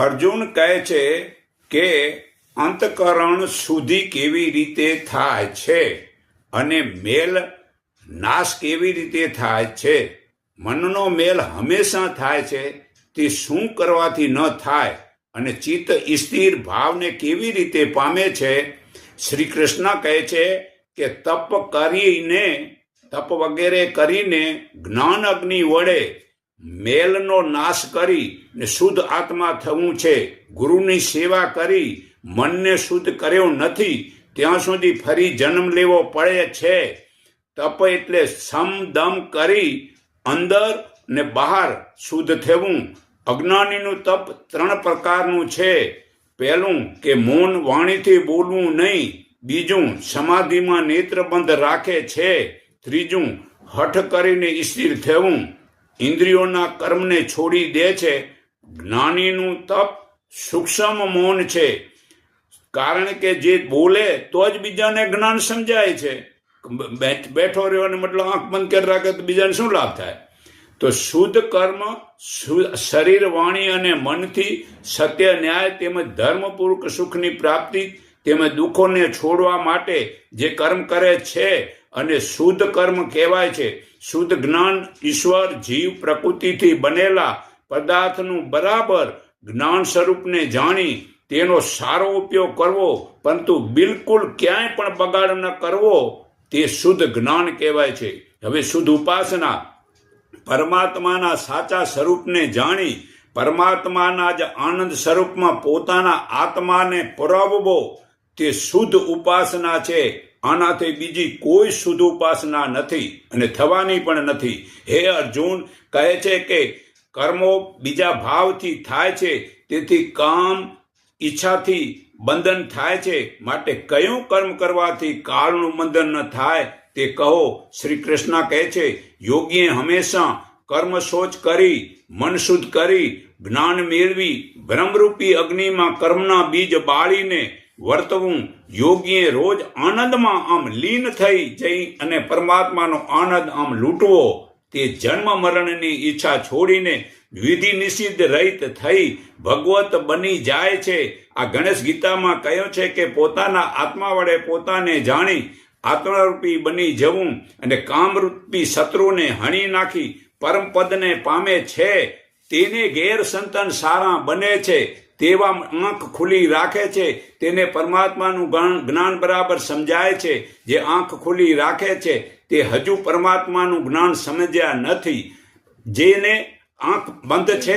અર્જુન કહે છે કે અંતકરણ શુદ્ધિ કેવી રીતે થાય છે અને મેલ નાશ કેવી રીતે થાય છે. મનનો મેલ હંમેશા થાય છે, તે શું કરવાથી ન થાય અને ચિત્ત સ્થિર ભાવને કેવી રીતે પામે છે. શ્રી કૃષ્ણ કહે છે કે તપ વગેરે કરીને જ્ઞાન અગ્નિ વડે મેલનો નાશ કરી ને શુદ્ધ આત્મા થવું છે. ગુરુની સેવા કરી મનને શુદ્ધ કર્યો નથી ત્યાં સુધી ફરી જન્મ લેવો પડે છે. તપ એટલે સમ દમ કરી અંદર ને બહાર શુદ્ધ થવું. અજ્ઞાનીનું તપ 3 પ્રકારનું છે. પહેલું કે મૌન વાણીથી બોલવું નહીં. બીજું સમાધિમાં નેત્રબંધ રાખે છે. ત્રીજું હઠ કરીને સ્થિર થવું, ઇન્દ્રિયોના કર્મને છોડી દે છે. જ્ઞાનીનું તપ સૂક્ષ્મ મૌન છે, કારણ કે જે બોલે તો જ બીજાને જ્ઞાન સમજાય છે. બેઠો રહ્યો મતલબ આંખ બંધ કરી રાખે તો બીજાને શું લાભ થાય. તો શુદ્ધ કર્મ શરીર વાણી અને મનથી સત્ય ન્યાય તેમજ ધર્મપૂર્વક સુખની પ્રાપ્તિ તેમજ દુઃખોને છોડવા માટે જે કર્મ કરે છે અને શુદ્ધ કર્મ કહેવાય છે. શુદ્ધ જ્ઞાન ઈશ્વર જીવ પ્રકૃતિથી બનેલા પદાર્થનું બરાબર જ્ઞાન સ્વરૂપને જાણી તેનો સારો ઉપયોગ કરવો, પરંતુ બિલકુલ ક્યાંય પણ બગાડ ન કરવો, તે શુદ્ધ જ્ઞાન કહેવાય છે. હવે શુદ્ધ ઉપાસના પરમાત્માના સાચા સ્વરૂપને જાણી પરમાત્માના જ આનંદ સ્વરૂપમાં પોતાના આત્માને પરોવવો, તે શુદ્ધ ઉપાસના છે. આનાથી બીજી કોઈ શુદ્ધ ઉપાસના નથી અને થવાની પણ નથી. હે અર્જુન, કહે છે કે કર્મો બીજા ભાવથી થાય છે, તેથી કામ ઈચ્છાથી બંધન થાય છે. માટે કયું કર્મ કરવાથી કાળનું બંધન ન થાય તે કહો. શ્રી કૃષ્ણ કહે છે યોગીએ હંમેશા કર્મ શોચ કરી મન શુદ્ધ કરી જ્ઞાન મેળવી બ્રહ્મરૂપી અગ્નિમાં કર્મના બીજ બાળીને વર્તવું. યોગીએ રોજ આનંદમાં આમ લીન થઈ જઈ અને પરમાત્માનો આનંદ આમ લૂંટવો. તે જન્મ મરણની ઈચ્છા છોડીને વિધિ નિષિદ્ધ રહિત થઈ ભગવત બની જાય છે. આ ગણેશ ગીતામાં કહ્યું છે કે પોતાના આત્મા વડે પોતાને જાણી આત્મરૂપી બની જવું અને કામરૂપી શત્રુને હણી નાખી પરમપદને પામે છે. તેને ગેર સંતાન સારા બને છે, તેવા આંખ ખુલ્લી રાખે છે. તેને પરમાત્માનું જ્ઞાન બરાબર સમજાય છે. જે આંખ ખુલ્લી રાખે છે તે હજુ પરમાત્માનું જ્ઞાન સમજ્યા નથી. જેને આંખ બંધ છે